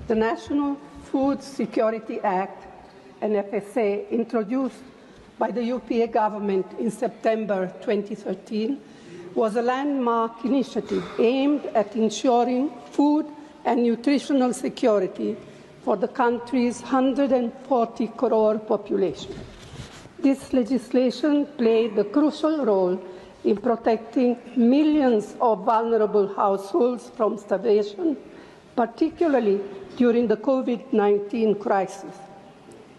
The National Food Security Act, NFSA, introduced by the UPA government in September 2013, was a landmark initiative aimed at ensuring food and nutritional security for the country's 140 crore population. This legislation played a crucial role in protecting millions of vulnerable households from starvation, particularly during the COVID-19 crisis.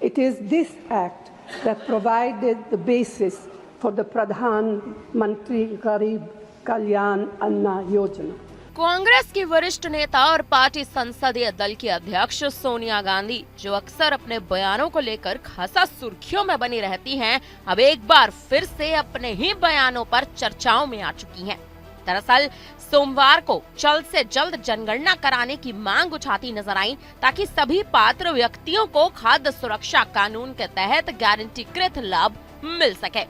It is this act that provided the basis for the Pradhan Mantri Garib Kalyan Anna Yojana. Congress की वरिष्ठ नेता और party संसदीय दल की अध्यक्ष सोनिया गांधी, जो अक्सर अपने बयानों को लेकर खासा सुर्खियों में बनी रहती हैं, अब एक बार फिर से अपने ही बयानों पर चर्चाओं में आ चुकी हैं। दरअसल सोमवार को जल्द से जल्द जनगणना कराने की मांग उठाती नजर आई, ताकि सभी पात्र व्यक्तियों को खाद्य सुरक्षा कानून के तहत गारंटीकृत लाभ मिल सके।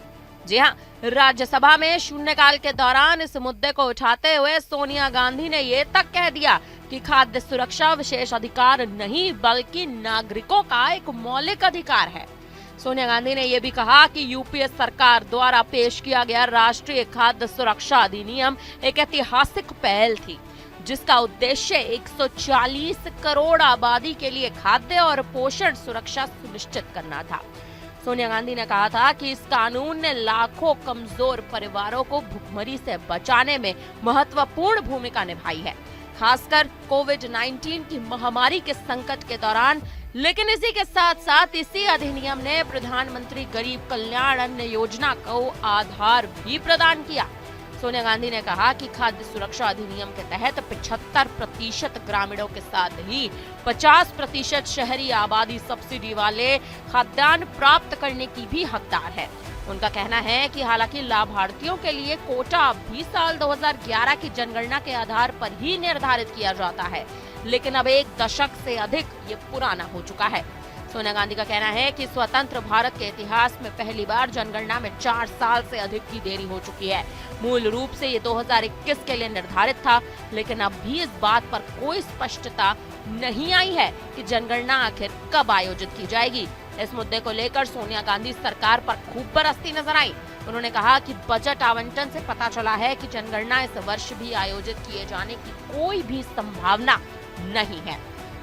जी हाँ, राज्यसभा में शून्यकाल के दौरान इस मुद्दे को उठाते हुए सोनिया गांधी ने ये तक कह दिया कि खाद्य सुरक्षा विशेष अधिकार नहीं बल्कि नागरिकों का एक मौलिक अधिकार है। सोनिया गांधी ने यह भी कहा कि यूपीए सरकार द्वारा पेश किया गया राष्ट्रीय खाद्य सुरक्षा अधिनियम एक ऐतिहासिक पहल थी, जिसका उद्देश्य 140 करोड़ आबादी के लिए खाद्य और पोषण सुरक्षा सुनिश्चित करना था। सोनिया गांधी ने कहा था कि इस कानून ने लाखों कमजोर परिवारों को भुखमरी से बचाने में महत्वपूर्ण भूमिका निभाई है, खासकर कोविड-19 की महामारी के संकट के दौरान। लेकिन इसी के साथ साथ इसी अधिनियम ने प्रधानमंत्री गरीब कल्याण अन्न योजना को आधार भी प्रदान किया। सोनिया गांधी ने कहा कि खाद्य सुरक्षा अधिनियम के तहत 75% ग्रामीणों के साथ ही 50% शहरी आबादी सब्सिडी वाले खाद्यान्न प्राप्त करने की भी हकदार है। उनका कहना है कि हालांकि लाभार्थियों के लिए कोटा भी साल 2011 की जनगणना के आधार पर ही निर्धारित किया जाता है, लेकिन अब एक दशक से अधिक ये पुराना हो चुका है। सोनिया गांधी का कहना है कि स्वतंत्र भारत के इतिहास में पहली बार जनगणना में 4 साल से अधिक की देरी हो चुकी है। मूल रूप से ये 2021 के लिए निर्धारित था, लेकिन अब भी इस बात पर कोई स्पष्टता नहीं आई है कि जनगणना आखिर कब आयोजित की जाएगी। इस मुद्दे को लेकर सोनिया गांधी सरकार पर खूब बरसती नजर आई। उन्होंने कहा कि बजट आवंटन से पता चला है कि जनगणना इस वर्ष भी आयोजित किए जाने की कोई भी संभावना नहीं है।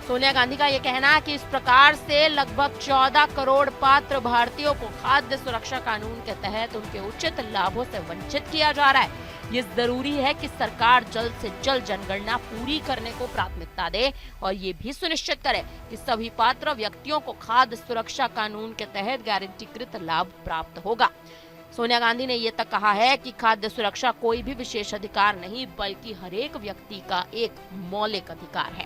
सोनिया गांधी का ये कहना है कि इस प्रकार से लगभग 14 करोड़ पात्र भारतीयों को खाद्य सुरक्षा कानून के तहत उनके उचित लाभों से वंचित किया जा रहा है। ये जरूरी है कि सरकार जल्द से जल्द जनगणना पूरी करने को प्राथमिकता दे और ये भी सुनिश्चित करे कि सभी पात्र व्यक्तियों को खाद्य सुरक्षा कानून के तहत गारंटीकृत लाभ प्राप्त होगा। सोनिया गांधी ने ये तक कहा है कि खाद्य सुरक्षा कोई भी विशेष अधिकार नहीं बल्कि हर एक व्यक्ति का एक मौलिक अधिकार है।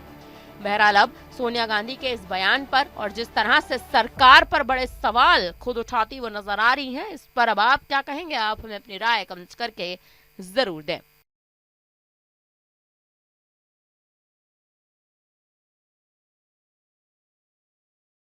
बहरहाल अब सोनिया गांधी के इस बयान पर और जिस तरह से सरकार पर बड़े सवाल खुद उठाती वो नजर आ रही हैं, इस पर अब आप क्या कहेंगे? आप हमें अपनी राय कमेंट करके जरूर दें।